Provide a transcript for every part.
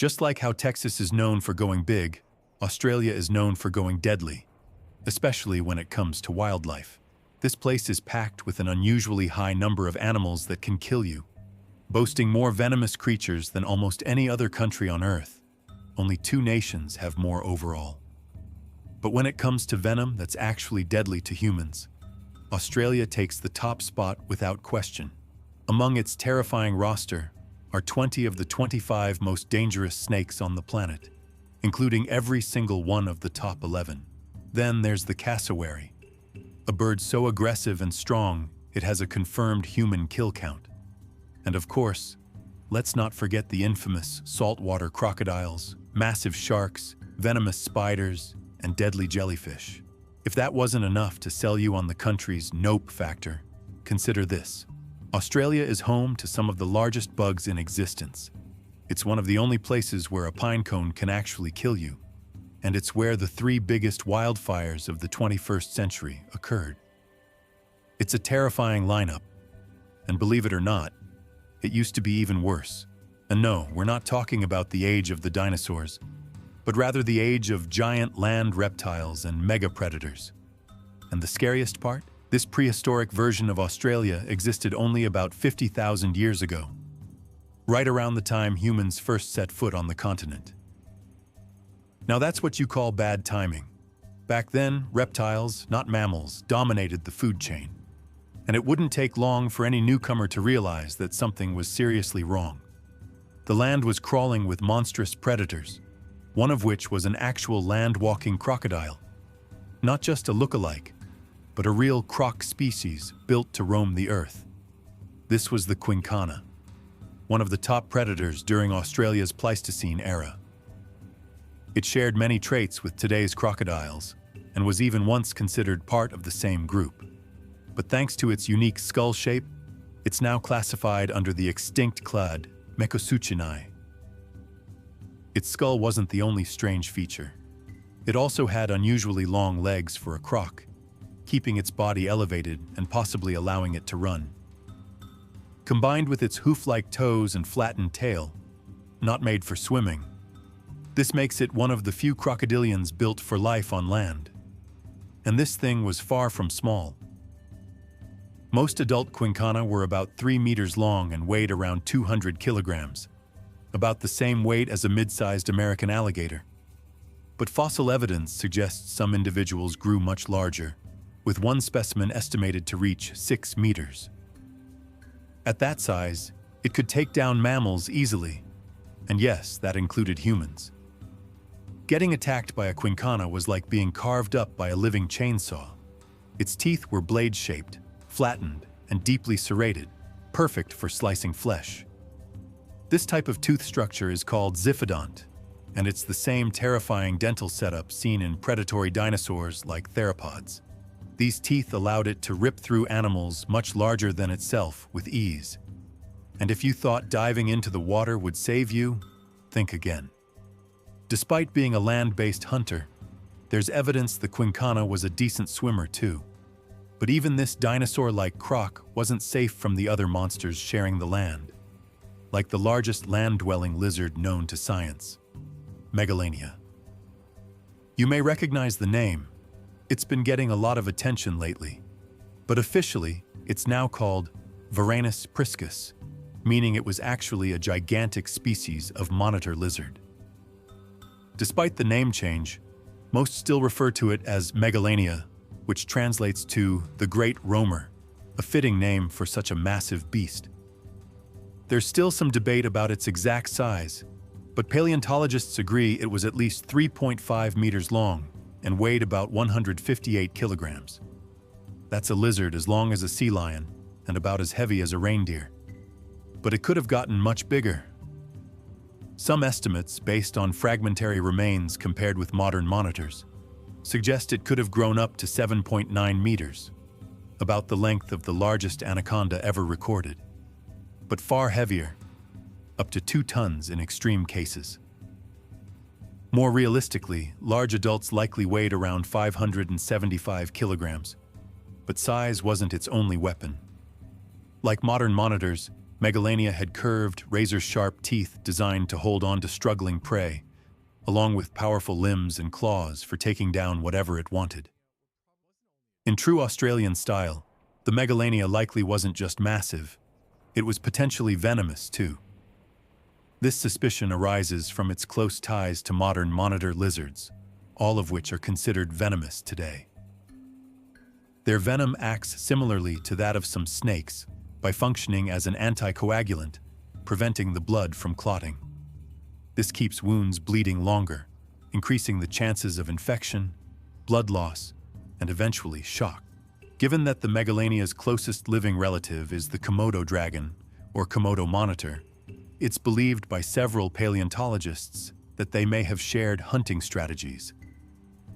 Just like how Texas is known for going big, Australia is known for going deadly, especially when it comes to wildlife. This place is packed with an unusually high number of animals that can kill you, boasting more venomous creatures than almost any other country on Earth. Only 2 nations have more overall. But when it comes to venom that's actually deadly to humans, Australia takes the top spot without question. Among its terrifying roster are 20 of the 25 most dangerous snakes on the planet, including every single one of the top 11. Then there's the cassowary, a bird so aggressive and strong it has a confirmed human kill count. And of course, let's not forget the infamous saltwater crocodiles, massive sharks, venomous spiders, and deadly jellyfish. If that wasn't enough to sell you on the country's nope factor, consider this. Australia is home to some of the largest bugs in existence. It's one of the only places where a pine cone can actually kill you, and it's where the 3 biggest wildfires of the 21st century occurred. It's a terrifying lineup, and believe it or not, it used to be even worse. And no, we're not talking about the age of the dinosaurs, but rather the age of giant land reptiles and mega-predators. And the scariest part? This prehistoric version of Australia existed only about 50,000 years ago, right around the time humans first set foot on the continent. Now that's what you call bad timing. Back then, reptiles, not mammals, dominated the food chain. And it wouldn't take long for any newcomer to realize that something was seriously wrong. The land was crawling with monstrous predators, one of which was an actual land-walking crocodile. Not just a look-alike, but a real croc species built to roam the earth. This was the quinkana, one of the top predators during Australia's Pleistocene era. It shared many traits with today's crocodiles, and was even once considered part of the same group. But thanks to its unique skull shape, it's now classified under the extinct clade Mekosuchini. Its skull wasn't the only strange feature. It also had unusually long legs for a croc, keeping its body elevated and possibly allowing it to run. Combined with its hoof-like toes and flattened tail, not made for swimming, this makes it one of the few crocodilians built for life on land. And this thing was far from small. Most adult quinkana were about 3 meters long and weighed around 200 kilograms, about the same weight as a mid-sized American alligator. But fossil evidence suggests some individuals grew much larger, with one specimen estimated to reach 6 meters. At that size, it could take down mammals easily, and yes, that included humans. Getting attacked by a quinkana was like being carved up by a living chainsaw. Its teeth were blade-shaped, flattened, and deeply serrated, perfect for slicing flesh. This type of tooth structure is called xiphidont, and it's the same terrifying dental setup seen in predatory dinosaurs like theropods. These teeth allowed it to rip through animals much larger than itself with ease. And if you thought diving into the water would save you, think again. Despite being a land-based hunter, there's evidence the quinkana was a decent swimmer too. But even this dinosaur-like croc wasn't safe from the other monsters sharing the land, like the largest land-dwelling lizard known to science, Megalania. You may recognize the name. It's been getting a lot of attention lately, but officially, it's now called Varanus priscus, meaning it was actually a gigantic species of monitor lizard. Despite the name change, most still refer to it as Megalania, which translates to the Great Roamer, a fitting name for such a massive beast. There's still some debate about its exact size, but paleontologists agree it was at least 3.5 meters long and weighed about 158 kilograms. That's a lizard as long as a sea lion and about as heavy as a reindeer. But it could have gotten much bigger. Some estimates, based on fragmentary remains compared with modern monitors, suggest it could have grown up to 7.9 meters, about the length of the largest anaconda ever recorded, but far heavier, up to 2 tons in extreme cases. More realistically, large adults likely weighed around 575 kilograms, but size wasn't its only weapon. Like modern monitors, Megalania had curved, razor-sharp teeth designed to hold on to struggling prey, along with powerful limbs and claws for taking down whatever it wanted. In true Australian style, the Megalania likely wasn't just massive, it was potentially venomous too. This suspicion arises from its close ties to modern monitor lizards, all of which are considered venomous today. Their venom acts similarly to that of some snakes by functioning as an anticoagulant, preventing the blood from clotting. This keeps wounds bleeding longer, increasing the chances of infection, blood loss, and eventually shock. Given that the Megalania's closest living relative is the Komodo dragon, or Komodo monitor, it's believed by several paleontologists that they may have shared hunting strategies.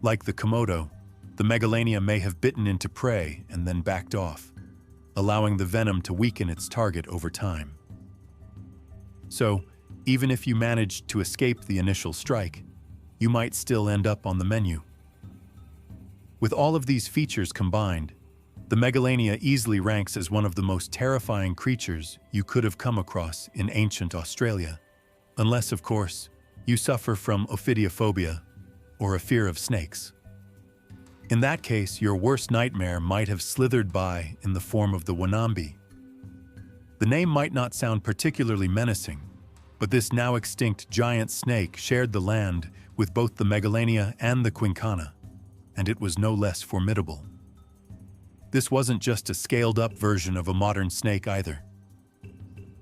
Like the Komodo, the Megalania may have bitten into prey and then backed off, allowing the venom to weaken its target over time. So, even if you managed to escape the initial strike, you might still end up on the menu. With all of these features combined, the Megalania easily ranks as one of the most terrifying creatures you could have come across in ancient Australia, unless, of course, you suffer from ophidiophobia or a fear of snakes. In that case, your worst nightmare might have slithered by in the form of the Wanambi. The name might not sound particularly menacing, but this now extinct giant snake shared the land with both the Megalania and the Quincana, and it was no less formidable. This wasn't just a scaled-up version of a modern snake either.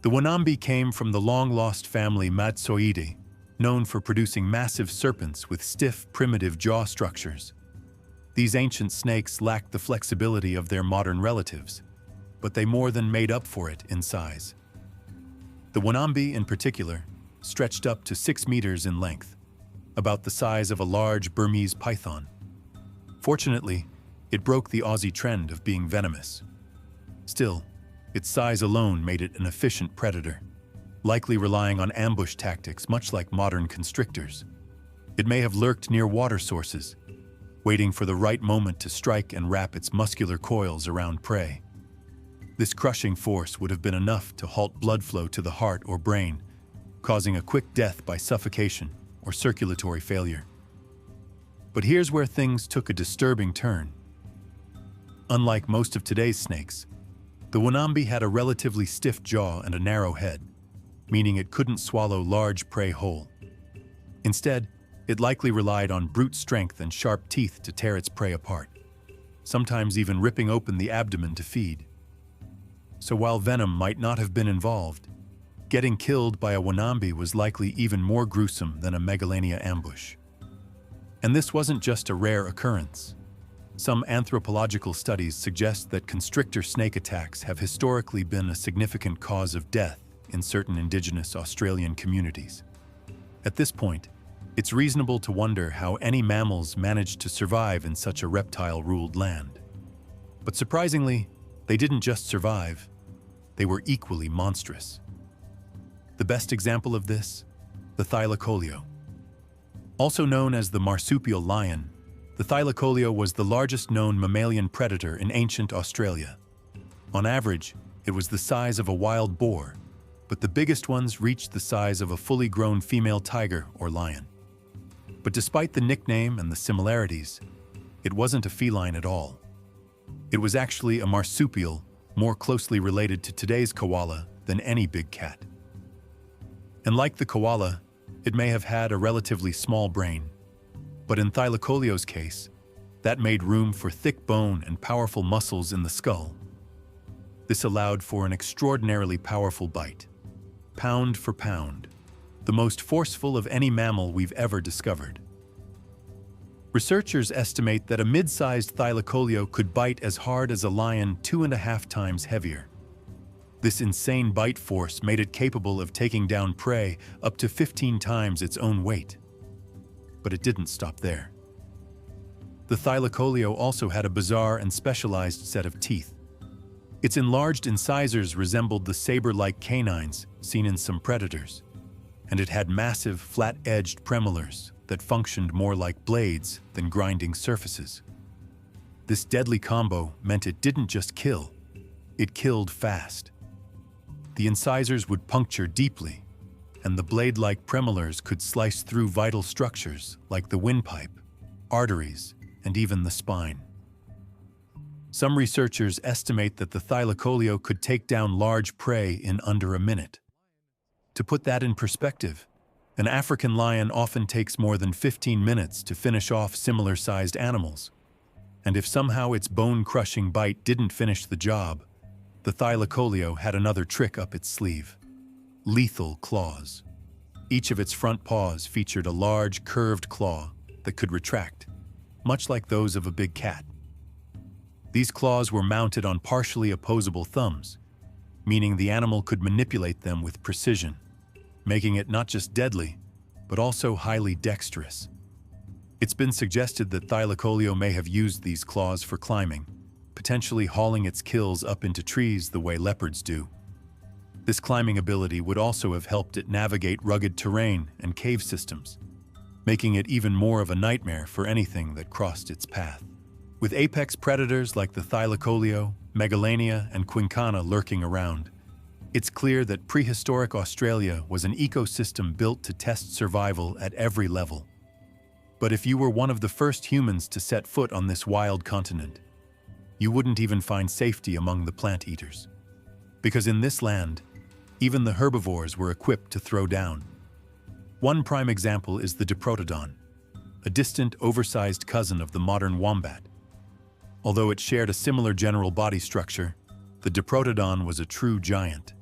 The Wanambi came from the long-lost family Madtsoiidae, known for producing massive serpents with stiff, primitive jaw structures. These ancient snakes lacked the flexibility of their modern relatives, but they more than made up for it in size. The Wanambi, in particular, stretched up to 6 meters in length, about the size of a large Burmese python. Fortunately, it broke the Aussie trend of being venomous. Still, its size alone made it an efficient predator, likely relying on ambush tactics much like modern constrictors. It may have lurked near water sources, waiting for the right moment to strike and wrap its muscular coils around prey. This crushing force would have been enough to halt blood flow to the heart or brain, causing a quick death by suffocation or circulatory failure. But here's where things took a disturbing turn. Unlike most of today's snakes, the Wanambi had a relatively stiff jaw and a narrow head, meaning it couldn't swallow large prey whole. Instead, it likely relied on brute strength and sharp teeth to tear its prey apart, sometimes even ripping open the abdomen to feed. So while venom might not have been involved, getting killed by a Wanambi was likely even more gruesome than a Megalania ambush. And this wasn't just a rare occurrence. Some anthropological studies suggest that constrictor snake attacks have historically been a significant cause of death in certain indigenous Australian communities. At this point, it's reasonable to wonder how any mammals managed to survive in such a reptile-ruled land. But surprisingly, they didn't just survive, they were equally monstrous. The best example of this? The thylacoleo. Also known as the marsupial lion, the thylacoleo was the largest known mammalian predator in ancient Australia. On average, it was the size of a wild boar, but the biggest ones reached the size of a fully grown female tiger or lion. But despite the nickname and the similarities, it wasn't a feline at all. It was actually a marsupial, more closely related to today's koala than any big cat. And like the koala, it may have had a relatively small brain. But in thylacoleo's case, that made room for thick bone and powerful muscles in the skull. This allowed for an extraordinarily powerful bite, pound for pound, the most forceful of any mammal we've ever discovered. Researchers estimate that a mid-sized thylacoleo could bite as hard as a lion 2.5 times heavier. This insane bite force made it capable of taking down prey up to 15 times its own weight. But it didn't stop there. The thylacoleo also had a bizarre and specialized set of teeth. Its enlarged incisors resembled the saber-like canines seen in some predators, and it had massive, flat-edged premolars that functioned more like blades than grinding surfaces. This deadly combo meant it didn't just kill, it killed fast. The incisors would puncture deeply, and the blade-like premolars could slice through vital structures like the windpipe, arteries, and even the spine. Some researchers estimate that the thylacoleo could take down large prey in under a minute. To put that in perspective, an African lion often takes more than 15 minutes to finish off similar-sized animals. And if somehow its bone-crushing bite didn't finish the job, the thylacoleo had another trick up its sleeve: lethal claws. Each of its front paws featured a large, curved claw that could retract, much like those of a big cat. These claws were mounted on partially opposable thumbs, meaning the animal could manipulate them with precision, making it not just deadly, but also highly dexterous. It's been suggested that thylacoleo may have used these claws for climbing, potentially hauling its kills up into trees the way leopards do. This climbing ability would also have helped it navigate rugged terrain and cave systems, making it even more of a nightmare for anything that crossed its path. With apex predators like the thylacoleo, megalania, and quincana lurking around, it's clear that prehistoric Australia was an ecosystem built to test survival at every level. But if you were one of the first humans to set foot on this wild continent, you wouldn't even find safety among the plant eaters. Because in this land, even the herbivores were equipped to throw down. One prime example is the diprotodon, a distant, oversized cousin of the modern wombat. Although it shared a similar general body structure, the diprotodon was a true giant.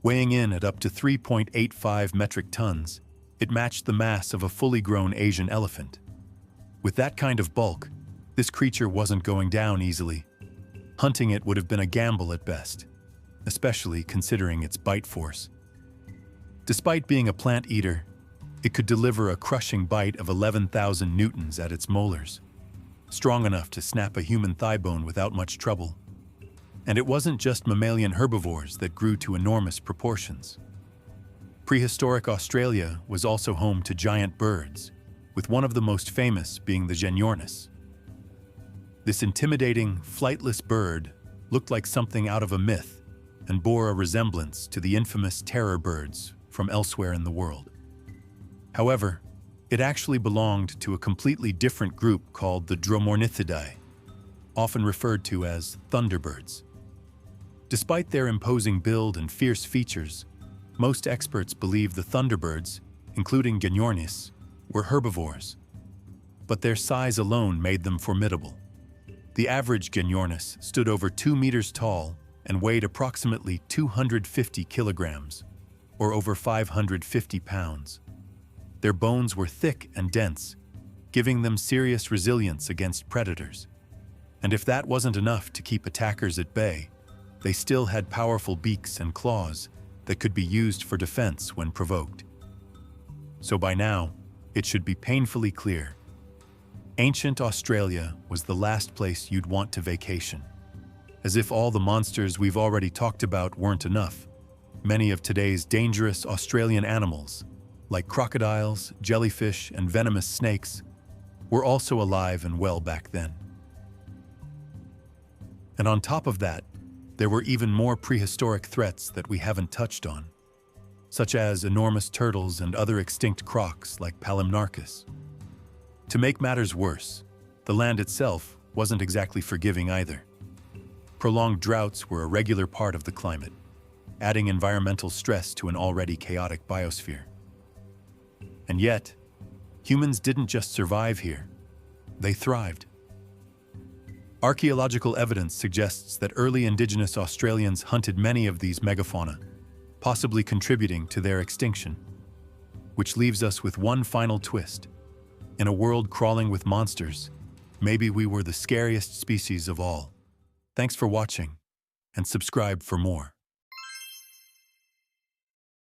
Weighing in at up to 3.85 metric tons, it matched the mass of a fully grown Asian elephant. With that kind of bulk, this creature wasn't going down easily. Hunting it would have been a gamble at best, especially considering its bite force. Despite being a plant eater, it could deliver a crushing bite of 11,000 newtons at its molars, strong enough to snap a human thigh bone without much trouble. And it wasn't just mammalian herbivores that grew to enormous proportions. Prehistoric Australia was also home to giant birds, with one of the most famous being the genyornis. This intimidating, flightless bird looked like something out of a myth and bore a resemblance to the infamous terror birds from elsewhere in the world. However, it actually belonged to a completely different group called the Dromornithidae, often referred to as thunderbirds. Despite their imposing build and fierce features, most experts believe the thunderbirds, including genyornis, were herbivores. But their size alone made them formidable. The average genyornis stood over 2 meters tall and weighed approximately 250 kilograms, or over 550 pounds. Their bones were thick and dense, giving them serious resilience against predators. And if that wasn't enough to keep attackers at bay, they still had powerful beaks and claws that could be used for defense when provoked. So by now, it should be painfully clear: ancient Australia was the last place you'd want to vacation. As if all the monsters we've already talked about weren't enough, many of today's dangerous Australian animals, like crocodiles, jellyfish, and venomous snakes, were also alive and well back then. And on top of that, there were even more prehistoric threats that we haven't touched on, such as enormous turtles and other extinct crocs like Palimnarchus. To make matters worse, the land itself wasn't exactly forgiving either. Prolonged droughts were a regular part of the climate, adding environmental stress to an already chaotic biosphere. And yet, humans didn't just survive here, they thrived. Archaeological evidence suggests that early indigenous Australians hunted many of these megafauna, possibly contributing to their extinction. Which leaves us with one final twist. In a world crawling with monsters, maybe we were the scariest species of all. Thanks for watching, and subscribe for more.